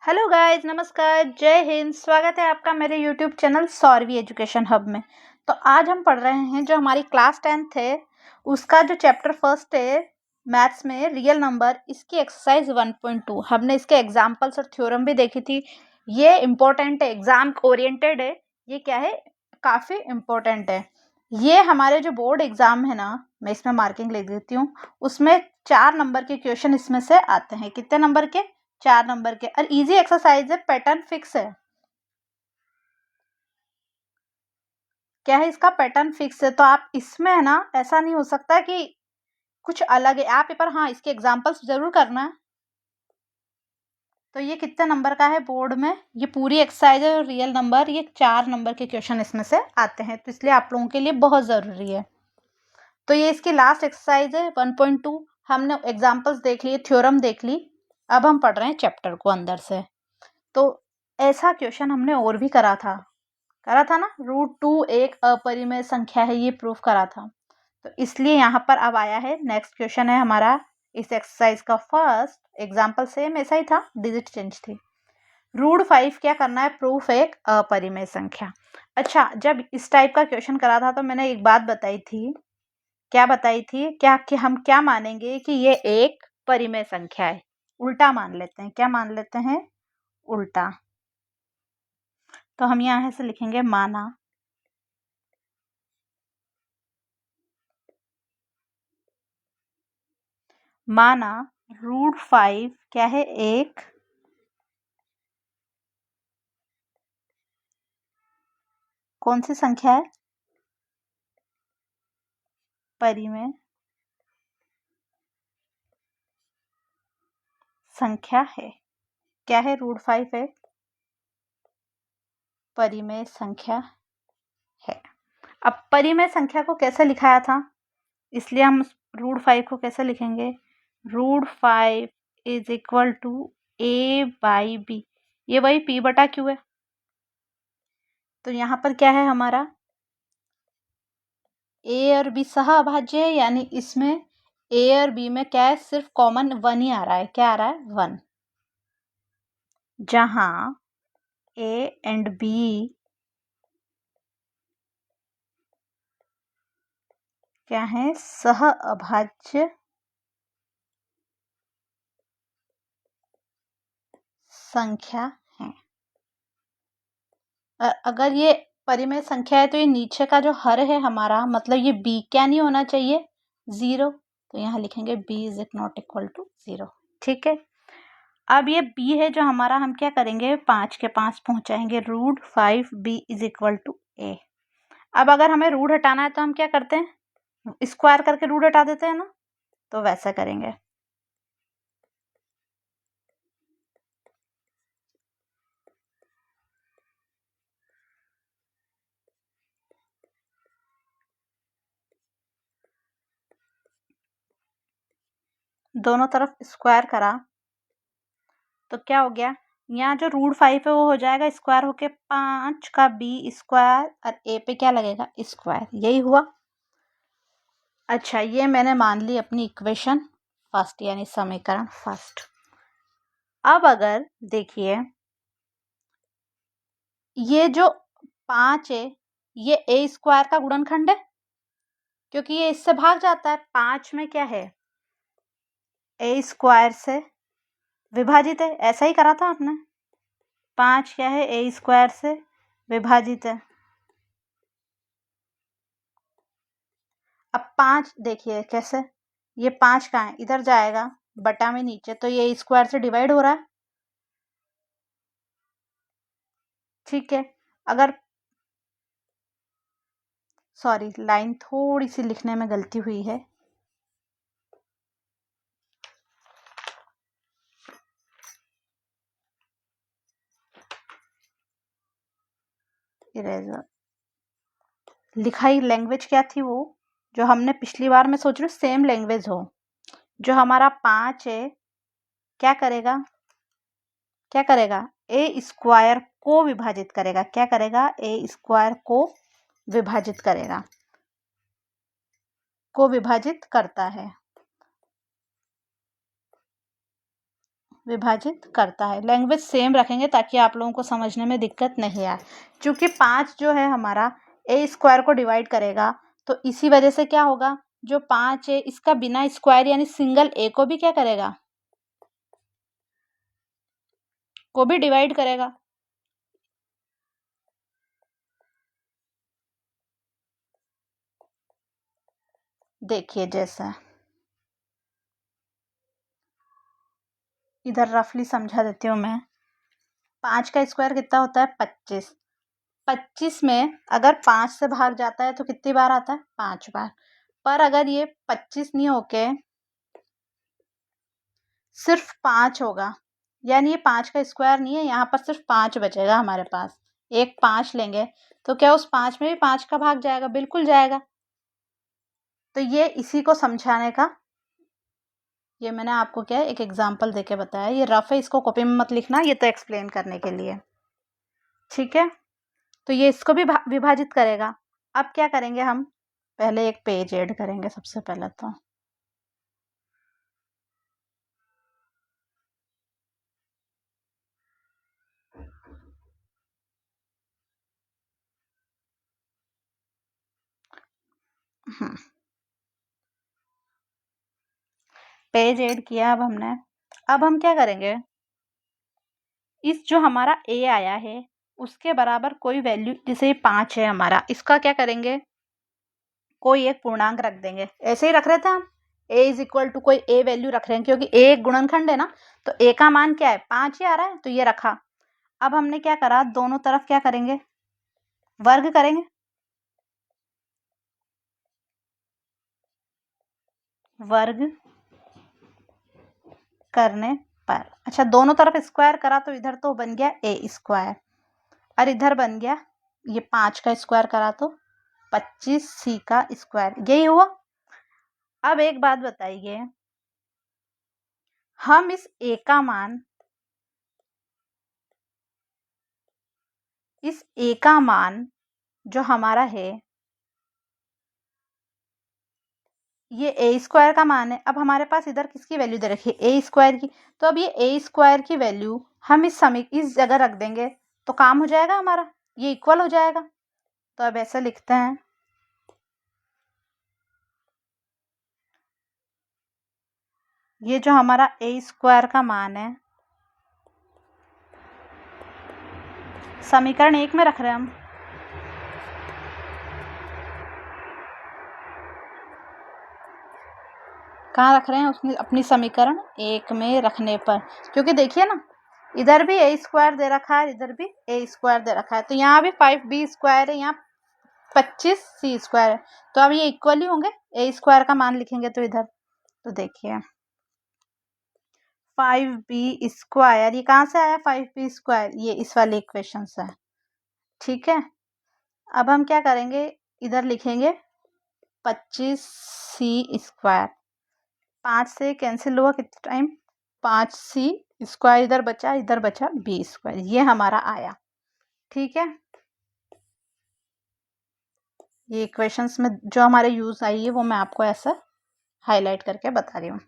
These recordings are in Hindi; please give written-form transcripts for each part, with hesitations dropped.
हेलो गाइस, नमस्कार, जय हिंद। स्वागत है आपका मेरे यूट्यूब चैनल सौरवी एजुकेशन हब में। तो आज हम पढ़ रहे हैं जो हमारी क्लास 10th है उसका जो चैप्टर फर्स्ट है मैथ्स में रियल नंबर, इसकी एक्सरसाइज 1.2। हमने इसके एग्जाम्पल्स और थ्योरम भी देखी थी। ये इम्पोर्टेंट है, एग्जाम ओरिएंटेड है। ये क्या है, काफ़ी इम्पोर्टेंट है। ये हमारे जो बोर्ड एग्जाम है ना, मैं इसमें मार्किंग लिख देती हूँ, उसमें 4 नंबर के क्वेश्चन इसमें से आते हैं। कितने नंबर के? 4 नंबर के। और इजी एक्सरसाइज है, पैटर्न फिक्स है। क्या है, इसका पैटर्न फिक्स है। तो आप इसमें है ना, ऐसा नहीं हो सकता कि कुछ अलग है। आप पेपर, हाँ, इसके एग्जाम्पल्स जरूर करना है। तो ये कितने नंबर का है बोर्ड में, ये पूरी एक्सरसाइज है। रियल नंबर, ये 4 नंबर के क्वेश्चन इसमें से आते हैं, तो इसलिए आप लोगों के लिए बहुत ज़रूरी है। तो ये इसकी लास्ट एक्सरसाइज है 1.2। हमने एग्जाम्पल्स देख लिए, थ्योरम देख ली। अब हम पढ़ रहे हैं चैप्टर को अंदर से। तो ऐसा क्वेश्चन हमने और भी करा था ना, √2 एक अपरिमेय संख्या है, ये प्रूफ करा था। तो इसलिए यहाँ पर अब आया है नेक्स्ट क्वेश्चन है हमारा इस एक्सरसाइज का। फर्स्ट एग्जाम्पल सेम ऐसा ही था, डिजिट चेंज थी। √5 क्या करना है, प्रूफ एक अपरिमेय संख्या। अच्छा, जब इस टाइप का क्वेश्चन करा था तो मैंने एक बात बताई थी। क्या बताई थी? क्या कि हम क्या मानेंगे कि ये एक परिमेय संख्या है। उल्टा मान लेते हैं। क्या मान लेते हैं? उल्टा। तो हम यहाँ से लिखेंगे माना √5 क्या है, एक कौन सी संख्या है? परिमेय संख्या है। क्या है? √5 एक परिमेय संख्या है। अब परिमेय संख्या को कैसे लिखाया था, इसलिए हम √5 को कैसे लिखेंगे? √5 इज इक्वल टू a/b। ये वही p/q है। तो यहाँ पर क्या है हमारा, a और b सह अभाज्य है, यानी इसमें a और b में क्या है, सिर्फ कॉमन 1 ही आ रहा है। क्या आ रहा है? 1। जहां a एंड b क्या है, सह अभाज्य संख्या है। अगर ये परिमेय संख्या है तो ये नीचे का जो हर है हमारा, मतलब ये b क्या नहीं होना चाहिए, 0। तो यहाँ लिखेंगे b is not equal to 0। ठीक है। अब ये b है जो हमारा, हम क्या करेंगे, 5 के 5 पहुंचाएंगे। √5b is equal to a। अब अगर हमें रूट हटाना है तो हम क्या करते हैं, स्क्वायर करके रूट हटा देते हैं ना, तो वैसा करेंगे। दोनों तरफ स्क्वायर करा तो क्या हो गया, यहाँ जो √5 है वो हो जाएगा स्क्वायर होके 5 का b स्क्वायर, और a पे क्या लगेगा, स्क्वायर। यही हुआ। अच्छा, ये मैंने मान ली अपनी इक्वेशन फर्स्ट, यानी समीकरण फर्स्ट। अब अगर देखिए, ये जो 5 है ये a स्क्वायर का गुणनखंड है, क्योंकि ये इससे भाग जाता है। 5 में क्या है, a स्क्वायर से विभाजित है। ऐसा ही करा था आपने। 5 क्या है, a स्क्वायर से विभाजित है। अब 5 देखिए कैसे, ये 5 कहाँ है, इधर जाएगा बटा में नीचे, तो ये स्क्वायर से डिवाइड हो रहा है। ठीक है। अगर, सॉरी, लाइन थोड़ी सी लिखने में गलती हुई है। इरेजर, लिखाई लैंग्वेज क्या थी वो, जो हमने पिछली बार, मैं सोच रही हूँ सेम लैंग्वेज हो। जो हमारा 5 है क्या करेगा, क्या करेगा, a स्क्वायर को विभाजित करेगा। क्या करेगा, a स्क्वायर को विभाजित करेगा, को विभाजित करता है। विभाजित करता है। लैंग्वेज सेम रखेंगे ताकि आप लोगों को समझने में दिक्कत नहीं आए। चूँकि 5 जो है हमारा ए स्क्वायर को डिवाइड करेगा, तो इसी वजह से क्या होगा, जो 5 है इसका बिना स्क्वायर यानी सिंगल ए को भी क्या करेगा, को भी डिवाइड करेगा। देखिए जैसा इधर रफली समझा देती हूँ मैं। 5 का स्क्वायर कितना होता है, 25। 25 में अगर 5 से भाग जाता है तो कितनी बार आता है, 5 बार। पर अगर ये 25 नहीं होके सिर्फ 5 होगा, यानी ये 5 का स्क्वायर नहीं है, यहाँ पर सिर्फ 5 बचेगा हमारे पास। एक 5 लेंगे तो क्या उस 5 में भी 5 का भाग जाएगा, बिल्कुल जाएगा। तो ये इसी को समझाने का, ये मैंने आपको क्या है एक एग्जाम्पल देके बताया। ये रफ है, इसको कॉपी में मत लिखना, ये तो एक्सप्लेन करने के लिए, ठीक है। तो ये इसको भी विभाजित करेगा। अब क्या करेंगे हम, पहले एक पेज ऐड करेंगे सबसे पहले तो। पेज ऐड किया अब हमने। अब हम क्या करेंगे, इस जो हमारा ए आया है उसके बराबर कोई वैल्यू, जैसे 5 है हमारा, इसका क्या करेंगे, कोई एक पूर्णांक रख देंगे। ऐसे ही रख रहे थे हम, ए इज इक्वल टू कोई ए वैल्यू रख रहे हैं, क्योंकि ए एक गुणनखंड है ना, तो ए का मान क्या है, 5 ही आ रहा है, तो ये रखा। अब हमने क्या करा, दोनों तरफ क्या करेंगे, वर्ग करेंगे। वर्ग करने पर, अच्छा दोनों तरफ स्क्वायर करा तो इधर तो बन गया ए स्क्वायर, और इधर बन गया ये 5 का स्क्वायर करा तो 25 सी का स्क्वायर, यही हुआ। अब एक बात बताइए, हम इस ए का मान, इस ए का मान जो हमारा है, ये ए स्क्वायर का मान है। अब हमारे पास इधर किसकी वैल्यू दे रखी है, ए स्क्वायर की। तो अब ये ए स्क्वायर की वैल्यू हम इस जगह रख देंगे तो काम हो जाएगा हमारा, ये इक्वल हो जाएगा। तो अब ऐसे लिखते हैं, ये जो हमारा ए स्क्वायर का मान है, समीकरण 1 में रख रहे हैं हम। कहाँ रख रहे हैं, उसने अपनी समीकरण 1 में रखने पर, क्योंकि देखिए ना इधर भी ए स्क्वायर दे रखा है, इधर भी ए स्क्वायर दे रखा है, तो यहाँ भी 5b स्क्वायर है, यहाँ 25 सी स्क्वायर है, तो अब ये इक्वल ही होंगे। ए स्क्वायर का मान लिखेंगे तो इधर, तो देखिए 5b स्क्वायर, ये कहाँ से आया 5b स्क्वायर, ये इस वाले इक्वेशन से है, ठीक है। अब हम क्या करेंगे, इधर लिखेंगे 25 सी स्क्वायर, 5 से कैंसिल हुआ कितना टाइम, 5 सी स्क्वायर, इधर बचा बी स्क्वायर, ये हमारा आया, ठीक है। ये इक्वेशंस में जो हमारे यूज आई है वो मैं आपको ऐसा हाईलाइट करके बता रही हूँ।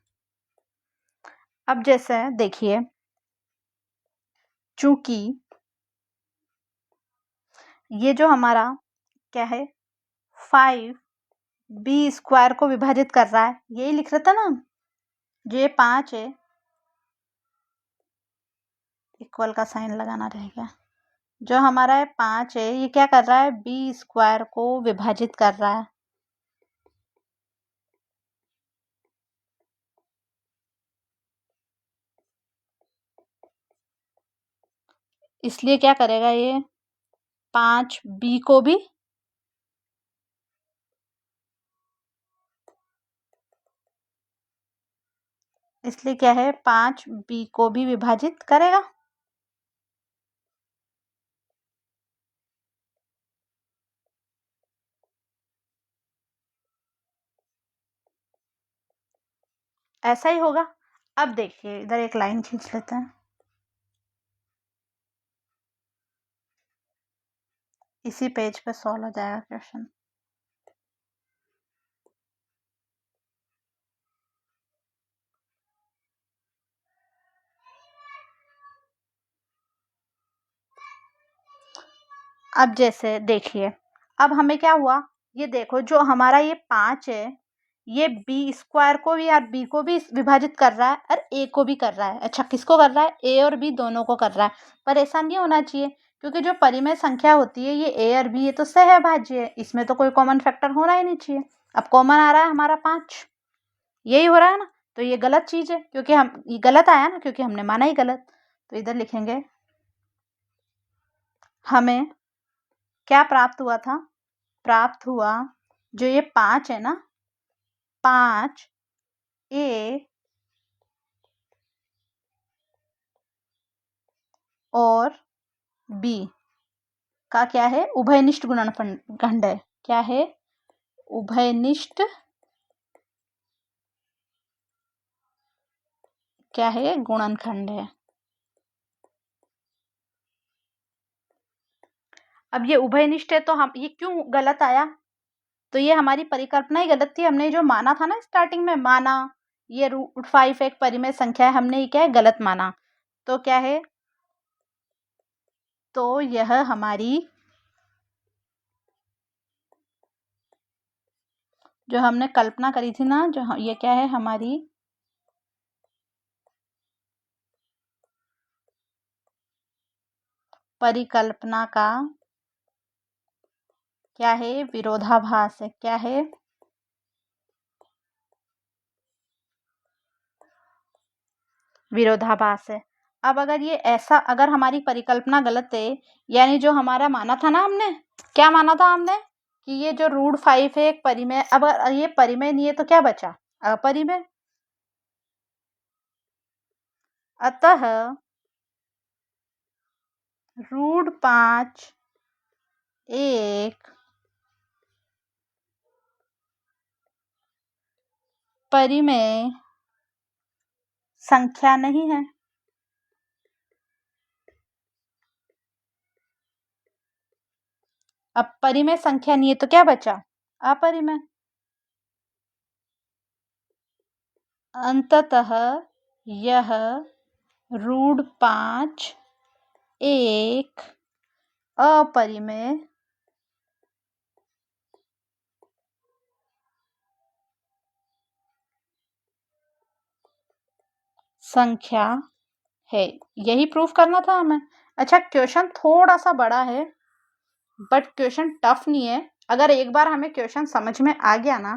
अब जैसे देखिए, चूंकि ये जो हमारा क्या है 5b स्क्वायर को विभाजित कर रहा है, यही लिख रहा था ना, जो ये 5 है, इक्वल का साइन लगाना रहेगा, जो हमारा है 5 है, ये क्या कर रहा है, बी स्क्वायर को विभाजित कर रहा है। इसलिए क्या करेगा ये 5b को भी, इसलिए क्या है 5b को भी विभाजित करेगा। ऐसा ही होगा। अब देखिए इधर एक लाइन खींच लेते हैं, इसी पेज पे सॉल्व हो जाएगा क्वेश्चन। अब जैसे देखिए, अब हमें क्या हुआ, ये देखो जो हमारा ये 5 है, ये बी स्क्वायर को भी और बी को भी विभाजित कर रहा है और ए को भी कर रहा है। अच्छा, किसको कर रहा है? ए और बी दोनों को कर रहा है। पर ऐसा नहीं होना चाहिए, क्योंकि जो परिमेय संख्या होती है, ये ए और बी, ये तो सहभाज्य है, इसमें तो कोई कॉमन फैक्टर होना ही नहीं चाहिए। अब कॉमन आ रहा है हमारा 5, यही हो रहा है ना, तो ये गलत चीज़ है, क्योंकि हम ये गलत आया ना, क्योंकि हमने माना ही गलत। तो इधर लिखेंगे, हमें क्या प्राप्त हुआ था? प्राप्त हुआ जो ये 5 है ना, 5 ए और बी का क्या है? उभयनिष्ठ गुणनखंड है। क्या है? उभयनिष्ठ क्या है? गुणनखंड है। अब ये उभयनिष्ठ है, तो हम ये क्यों गलत आया? तो ये हमारी परिकल्पना ही गलत थी। हमने जो माना था ना स्टार्टिंग में, माना ये √5 एक परिमेय संख्या है, हमने ये क्या है? गलत माना। तो क्या है? तो यह हमारी जो हमने कल्पना करी थी ना, जो ये क्या है? हमारी परिकल्पना का क्या है? विरोधाभास है। क्या है? विरोधाभास है। अब अगर ये ऐसा, अगर हमारी परिकल्पना गलत है, यानी जो हमारा माना था ना, हमने क्या माना था? हमने कि ये जो √5 है एक परिमेय, अब ये परिमेय नहीं है तो क्या बचा? अपरिमेय। अतः √5 एक परिमेय संख्या नहीं है। अब परिमेय संख्या नहीं है तो क्या बचा? अपरिमेय। अंततः यह √5 एक अपरिमेय संख्या है। यही प्रूफ करना था हमें। अच्छा, क्वेश्चन थोड़ा सा बड़ा है, बट क्वेश्चन टफ नहीं है। अगर एक बार हमें क्वेश्चन समझ में आ गया ना,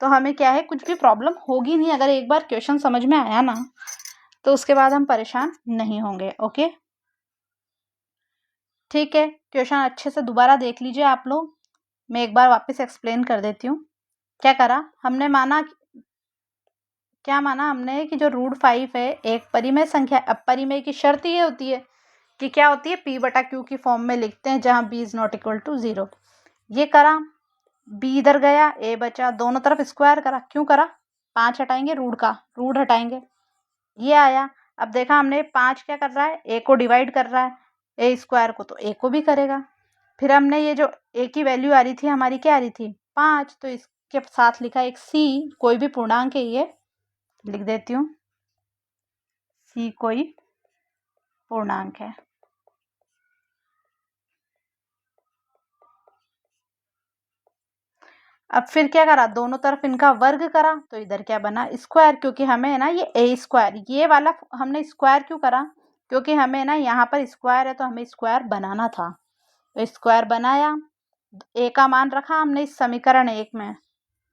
तो हमें क्या है, कुछ भी प्रॉब्लम होगी नहीं। अगर एक बार क्वेश्चन समझ में आया ना, तो उसके बाद हम परेशान नहीं होंगे। ओके, ठीक है। क्वेश्चन अच्छे से दोबारा देख लीजिए आप लोग। मैं एक बार वापस एक्सप्लेन कर देती हूँ। क्या करा हमने? माना, क्या माना हमने कि जो √5 है एक परिमेय संख्या। अब परिमेय की शर्त ये होती है कि क्या होती है? P/Q की फॉर्म में लिखते हैं, जहाँ B is not equal to 0। ये करा, B इधर गया, A बचा, दोनों तरफ स्क्वायर करा। क्यों करा? 5 हटाएंगे, रूट का रूट हटाएंगे, ये आया। अब देखा हमने 5 क्या कर रहा है? A को डिवाइड कर रहा है, A स्क्वायर को तो A को भी करेगा। फिर हमने ये जो A की वैल्यू आ रही थी हमारी, क्या आ रही थी? 5, तो इसके साथ लिखा एक C, कोई भी पूर्णांक है, ये लिख देती हूँ, C कोई पूर्णांक है। अब फिर क्या करा? दोनों तरफ इनका वर्ग करा, तो इधर क्या बना? स्क्वायर। क्योंकि हमें ना ये A स्क्वायर, ये वाला हमने स्क्वायर क्यों करा? क्योंकि हमें ना यहाँ पर स्क्वायर है, तो हमें स्क्वायर बनाना था। तो स्क्वायर बनाया, A का मान रखा हमने इस समीकरण 1 में।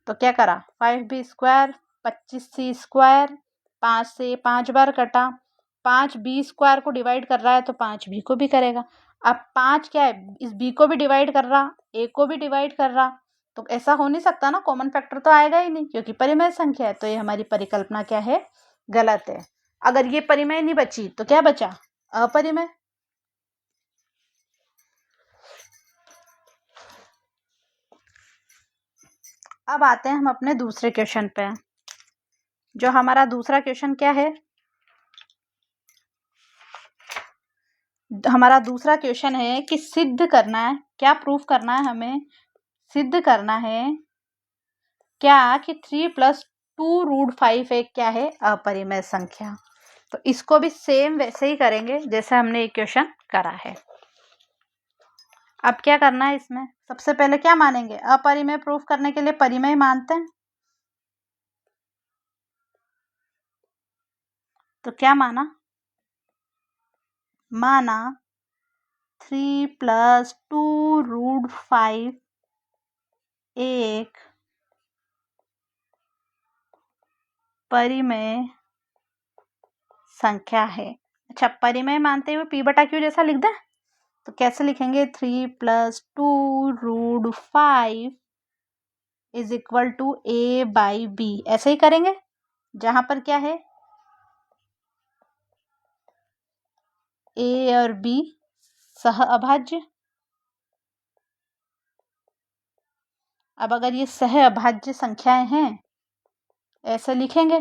तो क्या करा? 5B स्क्वायर 25C स्क्वायर, 5 से 5 बार कटा, 5B स्क्वायर को डिवाइड कर रहा है तो 5B को भी करेगा। अब 5 क्या है? इस B को भी डिवाइड कर रहा, A को भी डिवाइड कर रहा, तो ऐसा हो नहीं सकता ना, कॉमन फैक्टर तो आएगा ही नहीं, क्योंकि परिमेय संख्या है। तो ये हमारी परिकल्पना क्या है? गलत है। अगर ये परिमेय नहीं बची तो क्या बचा? अपरिमेय। अब आते हैं हम अपने दूसरे क्वेश्चन पे। जो हमारा दूसरा क्वेश्चन क्या है? हमारा दूसरा क्वेश्चन है कि सिद्ध करना है, क्या प्रूफ करना है हमें? सिद्ध करना है क्या कि 3 + 2√5 एक क्या है? अपरिमेय संख्या। तो इसको भी सेम वैसे ही करेंगे जैसे हमने ये क्वेश्चन करा है। अब क्या करना है इसमें, सबसे पहले क्या मानेंगे, अपरिमेय प्रूफ करने के लिए परिमेय मानते हैं। तो क्या माना 3+2√5 एक परिमेय संख्या है। अच्छा, परिमेय मानते हुए p/q जैसा लिख दें, तो कैसे लिखेंगे, 3+2√5 इज इक्वल टू a/b, ऐसे ही करेंगे, जहां पर क्या है a और b सह अभाज्य। अब अगर ये सह अभाज्य संख्याएं हैं ऐसे लिखेंगे,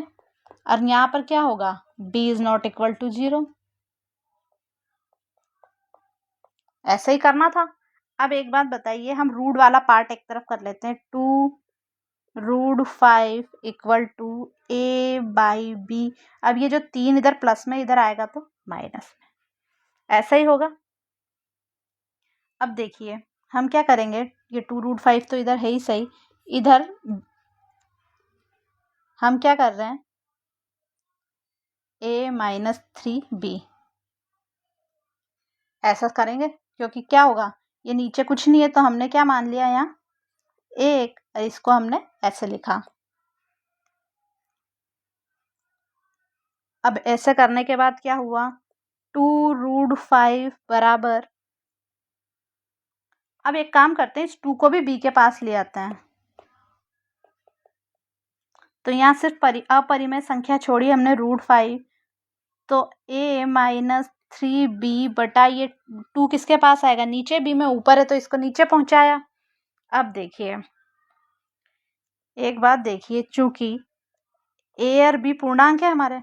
और यहाँ पर क्या होगा, b is not equal to 0, ऐसे ही करना था। अब एक बात बताइए, हम रूट वाला पार्ट एक तरफ कर लेते हैं, 2√5 इक्वल टू a/b। अब ये जो 3 इधर प्लस में, इधर आएगा तो माइनस में, ऐसा ही होगा। अब देखिए हम क्या करेंगे, ये 2√5 तो इधर है ही सही, इधर हम क्या कर रहे हैं, a-3b ऐसा करेंगे, क्योंकि क्या होगा, ये नीचे कुछ नहीं है तो हमने क्या मान लिया यहाँ एक, और इसको हमने ऐसे लिखा। अब ऐसे करने के बाद क्या हुआ, 2√5 बराबर, अब एक काम करते हैं, इस 2 को भी b के पास ले आते हैं, तो यहाँ सिर्फ अपरिमेय संख्या छोड़ी हमने √5, तो a-3b बटा ये 2 किसके पास आएगा, नीचे, b में ऊपर है तो इसको नीचे पहुंचाया। अब देखिए एक बात देखिए, चूंकि a और b पूर्णांक है हमारे,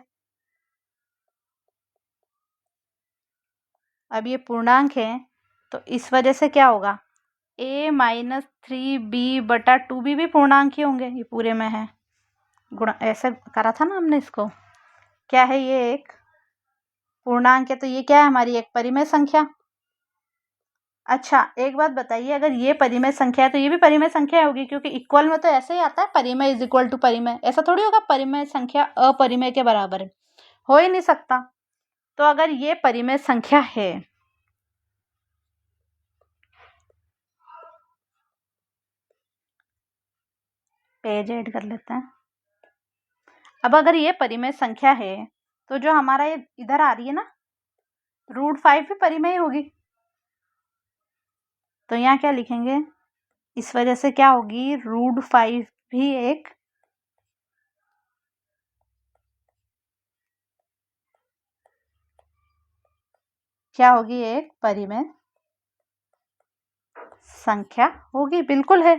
अब ये पूर्णांक है तो इस वजह से क्या होगा, a-3b बटा 2b भी पूर्णांक ही होंगे, ये पूरे में है, गुणा ऐसे करा था ना हमने इसको, क्या है ये एक पूर्णांक है, तो ये क्या है हमारी एक परिमेय संख्या। अच्छा एक बात बताइए, अगर ये परिमेय संख्या है तो ये भी परिमेय संख्या होगी, क्योंकि इक्वल में तो ऐसे ही आता है, परिमेय इज इक्वल टू परिमेय, ऐसा थोड़ी होगा परिमेय संख्या अपरिमेय के बराबर है, हो ही नहीं सकता। तो अगर ये परिमेय संख्या है, पेज ऐड कर लेते हैं। अब अगर ये परिमेय संख्या है तो जो हमारा ये इधर आ रही है ना √5 भी परिमेय होगी, तो यहाँ क्या लिखेंगे, इस वजह से क्या होगी, √5 भी एक क्या होगी, एक परिमेय संख्या होगी, बिल्कुल है।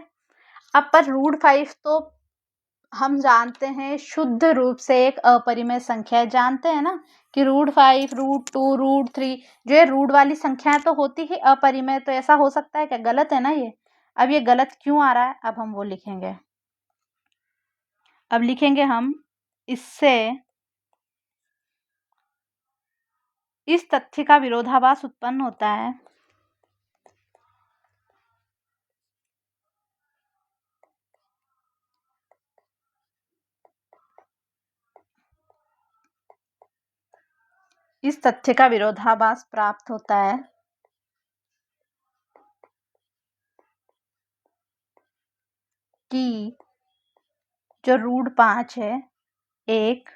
अब पर √5 तो हम जानते हैं शुद्ध रूप से एक अपरिमेय संख्या है, जानते हैं ना कि √5 √2 √3 जो ये रूट वाली संख्याएं तो होती ही अपरिमेय, तो ऐसा हो सकता है क्या, गलत है ना ये। अब ये गलत क्यों आ रहा है, अब हम वो लिखेंगे। अब लिखेंगे हम, इससे इस तथ्य का विरोधाभास उत्पन्न होता है इस तथ्य का विरोधाभास प्राप्त होता है कि जो √5 है एक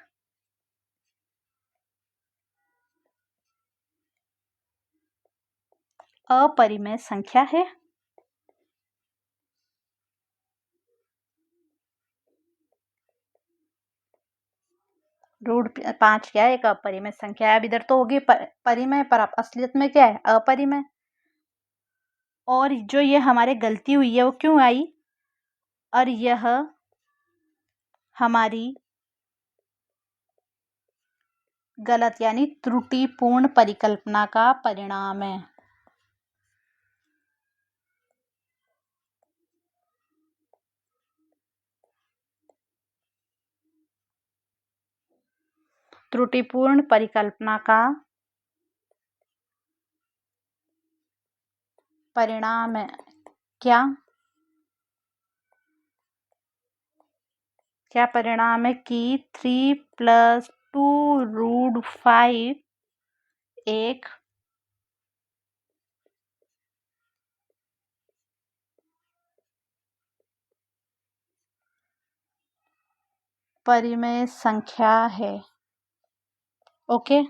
अपरिमेय संख्या है। √5 क्या है, एक अपरिमेय संख्या है। अब इधर तो होगी परिमेय, पर असलियत में क्या है, अपरिमेय। और जो ये हमारे गलती हुई है वो क्यों आई, और यह हमारी गलत यानी त्रुटिपूर्ण परिकल्पना का परिणाम है। त्रुटिपूर्ण परिकल्पना का परिणाम है क्या क्या परिणाम है कि 3 + 2√5 एक परिमेय संख्या है। ओके,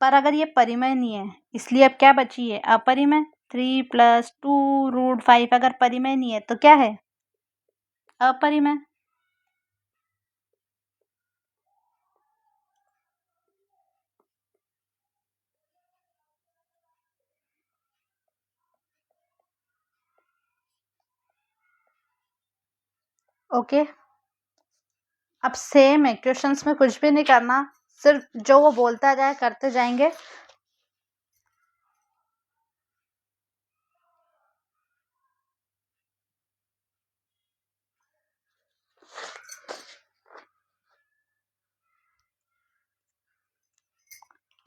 पर अगर ये परिमेय नहीं है, इसलिए अब क्या बची है? अपरिमेय। 3 + 2√5 अगर परिमेय नहीं है तो क्या है? अपरिमेय। ओके, अब सेम है, क्वेश्चंस में कुछ भी नहीं करना, सिर्फ जो वो बोलता जाए करते जाएंगे।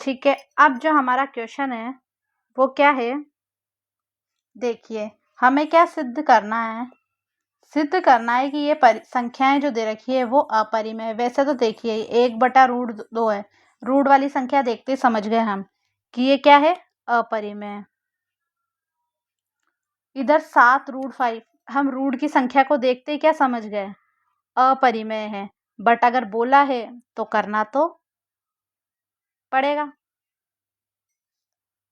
ठीक है, अब जो हमारा क्वेश्चन है वो क्या है? देखिए, हमें क्या सिद्ध करना है? सिद्ध करना है कि ये संख्याएं जो दे रखी है वो अपरिमेय है। वैसे तो देखिए 1/√2 है, रूट वाली संख्या देखते ही समझ गए हम कि ये क्या है? अपरिमेय है। इधर 7√5 हम रूट की संख्या को देखते ही क्या समझ गए? अपरिमेय है। बट अगर बोला है तो करना तो पड़ेगा,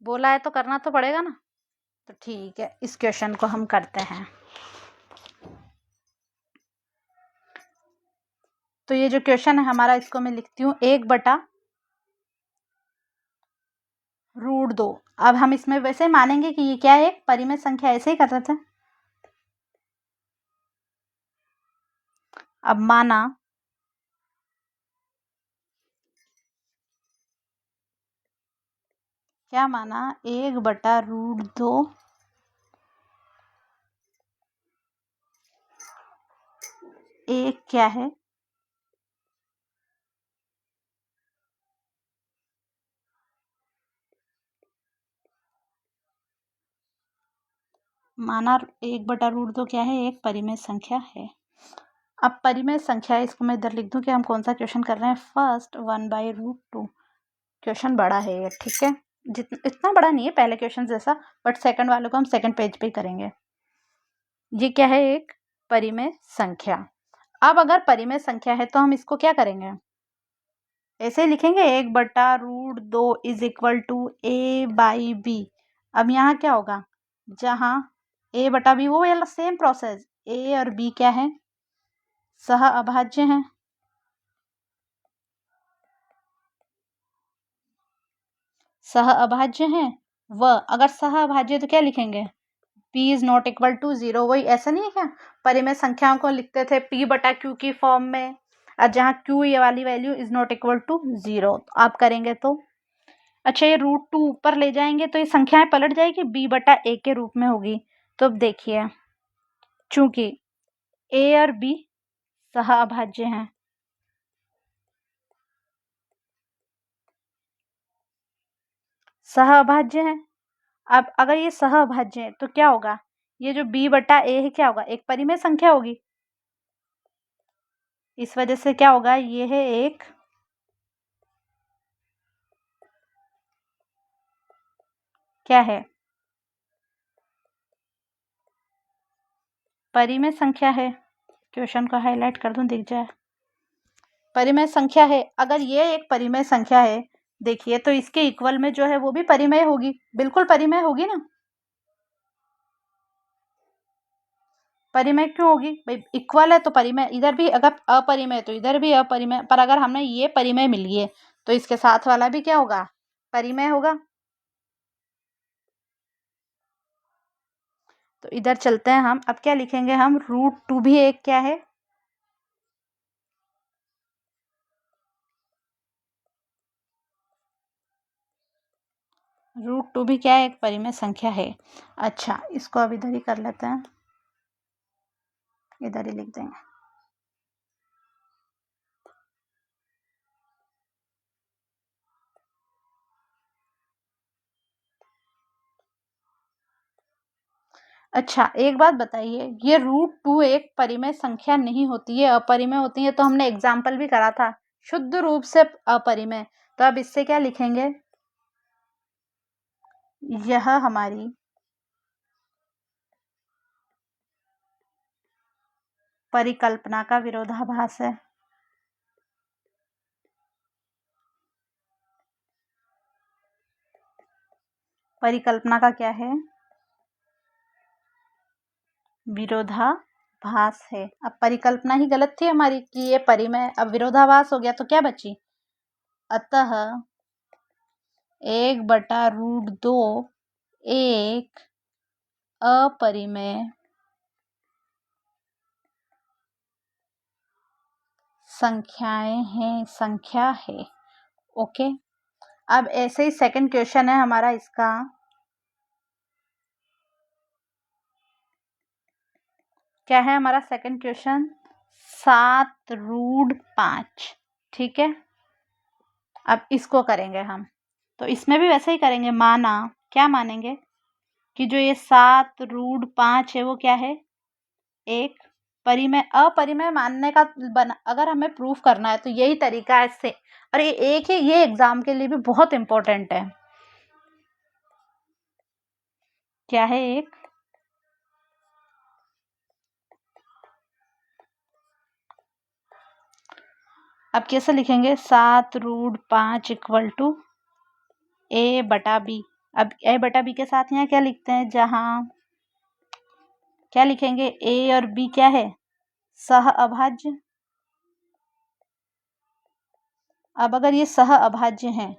बोला है तो करना तो पड़ेगा ना। तो ठीक है, इस क्वेश्चन को हम करते हैं। तो ये जो क्वेश्चन है हमारा, इसको मैं लिखती हूँ 1/√2। अब हम इसमें वैसे मानेंगे कि ये क्या है? एक परिमेय संख्या, ऐसे ही कर रहे थे। अब माना क्या माना? 1/√2 एक क्या है? माना 1/√2 क्या है? एक परिमेय संख्या है। अब परिमेय संख्या है, इसको मैं इधर लिख दूं कि हम कौन सा क्वेश्चन कर रहे हैं। फर्स्ट 1/√2 क्वेश्चन बड़ा है ये, ठीक है, जितना इतना बड़ा नहीं है पहले क्वेश्चन जैसा, बट सेकंड वाले को हम सेकंड पेज पे ही करेंगे। ये क्या है? एक परिमेय संख्या। अब अगर परिमेय संख्या है तो हम इसको क्या करेंगे? ऐसे लिखेंगे 1/√2 = A/B। अब यहाँ क्या होगा? जहाँ A/B, वो वाला सेम प्रोसेस, A और B क्या है? सह अभाज्य हैं। सह अभाज्य हैं। व अगर सह अभाज्य तो क्या लिखेंगे? P is not equal to 0। वही, ऐसा नहीं है क्या? परिमेय संख्याओं को लिखते थे P/Q की फॉर्म में, और जहाँ Q ये वाली value is not equal to 0, आप करेंगे तो अच्छा, ये √2 ऊपर ले जाएंगे तो ये संख्याएं पलट जाएगी, B/A के रूप में होगी। तो अब देखिए, चूंकि A और B सह अभाज्य हैं, सह अभाज्य हैं। अब अगर ये सह अभाज्य है तो क्या होगा? ये जो B/A है क्या होगा? एक परिमेय संख्या होगी। इस वजह से क्या होगा? ये है एक क्या है? परिमेय संख्या है। क्वेश्चन को हाईलाइट कर दूं, दिख जाए। परिमेय संख्या है। अगर ये एक परिमेय संख्या है, देखिए, तो इसके इक्वल में जो है वो भी परिमेय होगी, बिल्कुल परिमेय होगी ना। परिमेय क्यों होगी भाई? इक्वल है तो परिमेय, इधर भी अगर अपरिमेय तो इधर भी अपरिमेय, पर अगर हमने ये परिमेय मिल गई है तो इसके साथ वाला भी क्या होगा? परिमेय होगा। तो इधर चलते हैं हम, अब क्या लिखेंगे हम? √2 भी एक क्या है? √2 भी क्या है? एक परिमेय संख्या है। अच्छा, इसको अब इधर ही कर लेते हैं, इधर ही लिख देंगे। अच्छा, एक बात बताइए, ये √2 एक परिमेय संख्या नहीं होती है, अपरिमेय होती है, तो हमने एग्जाम्पल भी करा था, शुद्ध रूप से अपरिमेय। तो अब इससे क्या लिखेंगे, यह हमारी परिकल्पना का विरोधाभास है। परिकल्पना का क्या है, विरोधाभास है। अब परिकल्पना ही गलत थी हमारी कि ये परिमेय, अब विरोधाभास हो गया तो क्या बची, अतः 1/√2 एक अपरिमेय संख्या है। ओके, अब ऐसे ही सेकंड क्वेश्चन है हमारा इसका, क्या है हमारा सेकंड क्वेश्चन, 7√5। ठीक है, अब इसको करेंगे हम, तो इसमें भी वैसे ही करेंगे, माना, क्या मानेंगे कि जो ये 7√5 है वो क्या है, एक परिमेय। अपरिमेय मानने का अगर हमें प्रूफ करना है तो यही तरीका है इससे, और ये एक ही, ये एग्जाम के लिए भी बहुत इंपॉर्टेंट है। क्या है एक, अब कैसे लिखेंगे, 7√5 इक्वल टू a/b। अब a/b के साथ यहाँ क्या लिखते हैं, जहां क्या लिखेंगे, a और b क्या है, सह अभाज्य। अब अगर ये सह अभाज्य हैं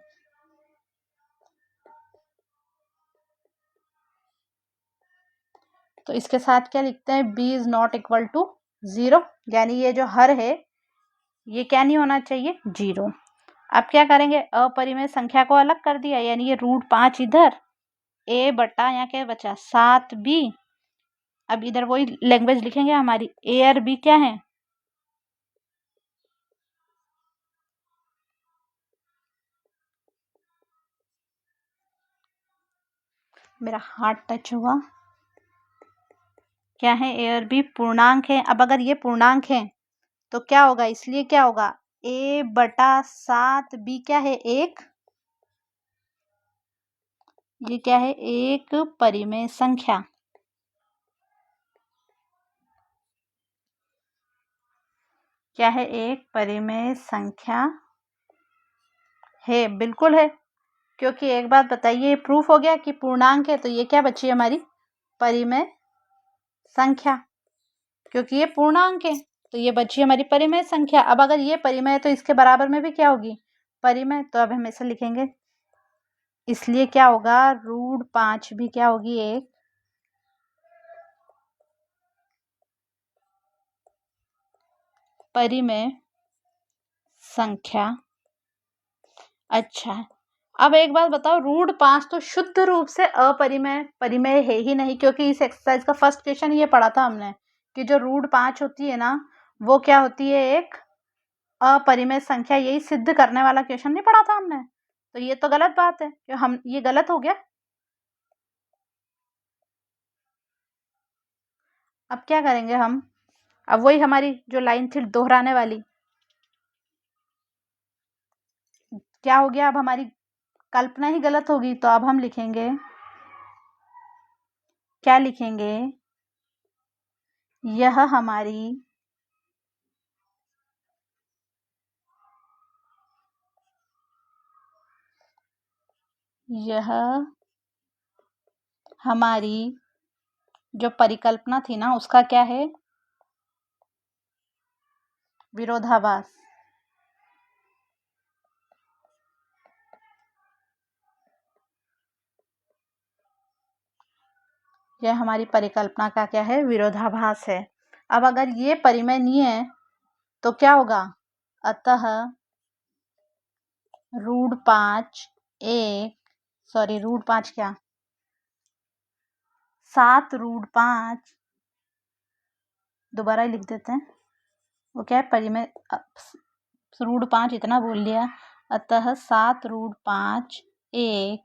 तो इसके साथ क्या लिखते हैं, b is not equal to 0, यानी ये जो हर है ये क्या नहीं होना चाहिए, 0। अब क्या करेंगे, अपरिमेय संख्या को अलग कर दिया, यानी ये √5 इधर, a बटा यहाँ क्या बचा 7b। अब इधर वही लैंग्वेज लिखेंगे हमारी, a और b क्या है, मेरा हाथ टच हुआ, क्या है, a और b पूर्णांक है। अब अगर ये पूर्णांक है तो क्या होगा, इसलिए क्या होगा, a/7b क्या है, एक, ये क्या है, एक परिमेय संख्या। क्या है, एक परिमेय संख्या है, बिल्कुल है, क्योंकि एक बात बताइए, प्रूफ हो गया कि पूर्णांक है, तो ये क्या बची हमारी परिमेय संख्या, क्योंकि ये पूर्णांक है तो ये बची हमारी परिमेय संख्या। अब अगर ये परिमेय है तो इसके बराबर में भी क्या होगी, परिमेय, तो अब हम ऐसे लिखेंगे, इसलिए क्या होगा, √5 भी क्या होगी, एक परिमेय संख्या। अच्छा, अब एक बात बताओ, √5 तो शुद्ध रूप से अपरिमेय परिमेय है ही नहीं, क्योंकि इस एक्सरसाइज का फर्स्ट क्वेश्चन ये पढ़ा था हमने कि जो √5 होती है ना वो क्या होती है, एक अपरिमेय संख्या। यही सिद्ध करने वाला क्वेश्चन नहीं पढ़ा था हमने, तो ये तो गलत बात है कि हम, ये गलत हो गया। अब क्या करेंगे हम, अब वही हमारी जो लाइन थी दोहराने वाली, क्या हो गया, अब हमारी कल्पना ही गलत होगी, तो अब हम लिखेंगे, क्या लिखेंगे, यह हमारी यह हमारी जो परिकल्पना थी ना उसका क्या है, विरोधाभास। यह हमारी परिकल्पना का क्या है, विरोधाभास है। अब अगर ये परिमेय नहीं है तो क्या होगा, अतः √5 एक, सॉरी √5 क्या, 7√5, दोबारा ही लिख देते हैं, वो क्या है, परिमेय, √5 इतना बोल लिया, अतः 7√5 एक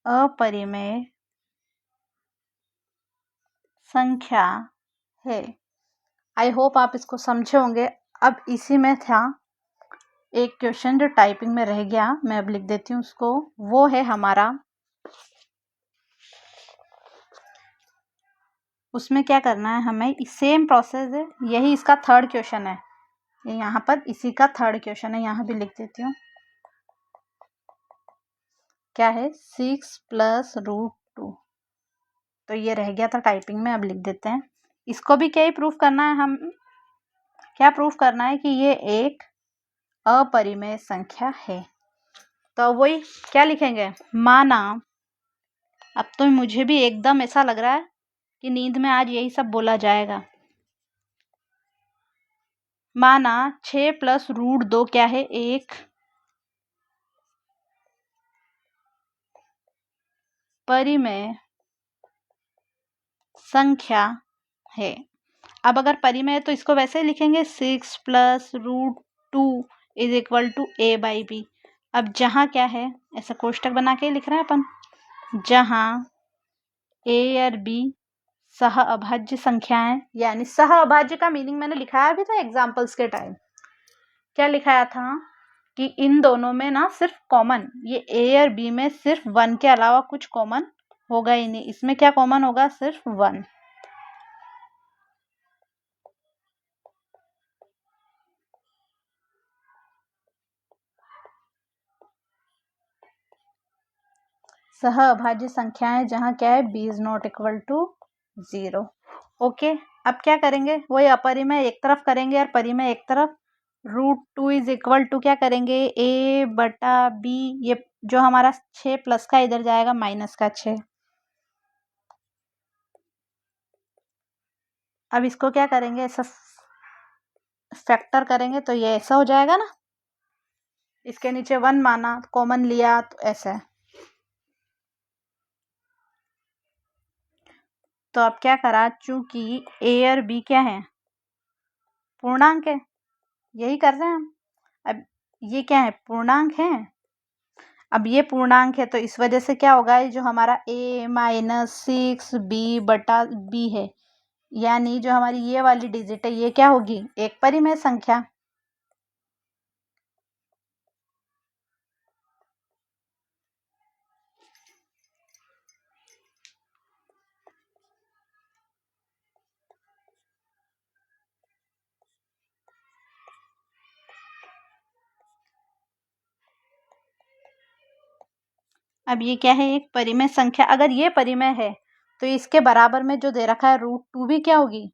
अपरिमेय संख्या है। आई होप आप इसको समझे होंगे। अब इसी में था एक क्वेश्चन जो टाइपिंग में रह गया, मैं अब लिख देती हूँ उसको। वो है हमारा, उसमें क्या करना है हमें, सेम प्रोसेस है, यही इसका थर्ड क्वेश्चन है। यहाँ पर इसी का थर्ड क्वेश्चन है, यहाँ भी लिख देती हूँ। क्या है, 6 + √2। तो ये रह गया था टाइपिंग में, अब लिख देते हैं। इसको भी क्या ही प्रूफ करना है, हम क्या प्रूफ करना है कि ये एक अपरिमेय संख्या है। तो वही क्या लिखेंगे, माना, अब तो मुझे भी एकदम ऐसा लग रहा है कि नींद में आज यही सब बोला जाएगा। माना 6 + √2 क्या है, एक परिमेय संख्या है। अब अगर परिमेय है तो इसको वैसे ही लिखेंगे, 6 + √2 = a/b। अब जहाँ क्या है, ऐसा कोष्टक बना के लिख रहे हैं अपन, जहाँ a और b सह अभाज्य संख्याएं, यानी सह अभाज्य का मीनिंग मैंने लिखाया भी था एग्जाम्पल्स के टाइम। क्या लिखाया था कि इन दोनों में ना सिर्फ कॉमन, ये a और b में सिर्फ 1 के अलावा कुछ कॉमन होगा ही नहीं। इसमें क्या कॉमन होगा, सिर्फ 1। सह अभाज्य संख्याएं जहाँ क्या है, b ≠ 0। ओके, अब क्या करेंगे, वही अपरिमेय एक तरफ करेंगे और परिमेय एक तरफ। √2 = क्या करेंगे, a/b। ये जो हमारा 6 प्लस का इधर जाएगा माइनस का 6। अब इसको क्या करेंगे, ऐसा फैक्टर करेंगे तो ये ऐसा हो जाएगा ना, इसके नीचे 1 माना, कॉमन लिया तो ऐसा है। तो अब क्या करा, चूंकि a और b क्या है, पूर्णांक है, यही कर रहे हैं हम। अब ये क्या है, पूर्णांक है। अब ये पूर्णांक है तो इस वजह से क्या होगा, जो हमारा a - 6b/b है, यानी जो हमारी ये वाली डिजिट है, ये क्या होगी, एक परिमेय संख्या। अब ये क्या है, एक परिमेय संख्या। अगर ये परिमेय है तो इसके बराबर में जो दे रखा है √2 भी क्या होगी,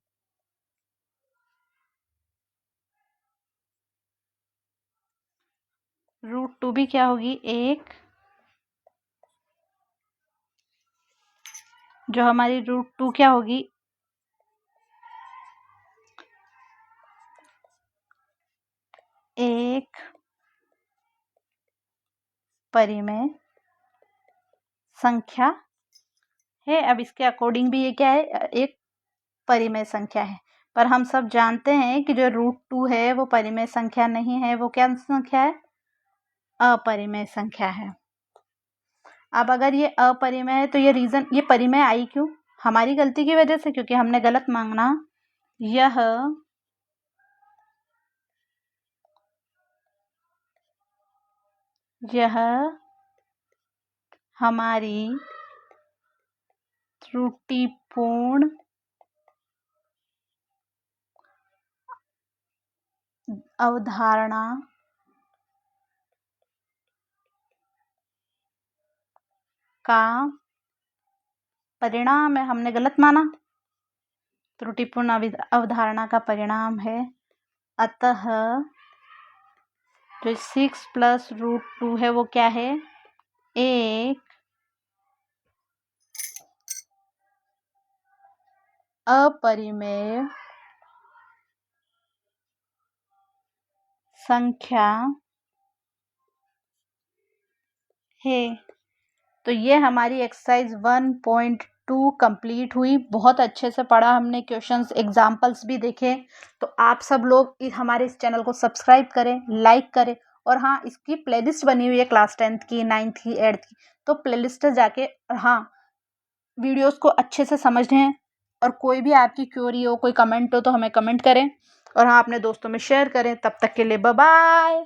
√2 भी क्या होगी, एक, जो हमारी √2 क्या होगी, एक परिमेय संख्या है। अब इसके अकॉर्डिंग भी ये क्या है, एक परिमेय संख्या है। पर हम सब जानते हैं कि जो √2 है वो परिमेय संख्या नहीं है, वो क्या संख्या है, अपरिमेय संख्या है। अब अगर ये अपरिमेय है तो ये रीजन, ये परिमेय आई क्यों, हमारी गलती की वजह से, क्योंकि हमने गलत मांगना। यह हमारी त्रुटिपूर्ण अवधारणा का परिणाम है, हमने गलत माना, त्रुटिपूर्ण अवधारणा का परिणाम है। अतः जो 6 + √2 है वो क्या है, एक अपरिमेय संख्या है। तो ये हमारी एक्सरसाइज 1.2 कंप्लीट हुई। बहुत अच्छे से पढ़ा हमने, क्वेश्चंस, एग्जाम्पल्स भी देखे। तो आप सब लोग हमारे इस चैनल को सब्सक्राइब करें, लाइक करें, और हाँ, इसकी प्लेलिस्ट बनी हुई है क्लास 10th की, 9th की, 8th की, तो प्लेलिस्ट जाके हाँ वीडियोस को अच्छे से समझें, और कोई भी आपकी क्वेरी हो, कोई कमेंट हो तो हमें कमेंट करें, और हाँ अपने दोस्तों में शेयर करें। तब तक के लिए बाय बाय।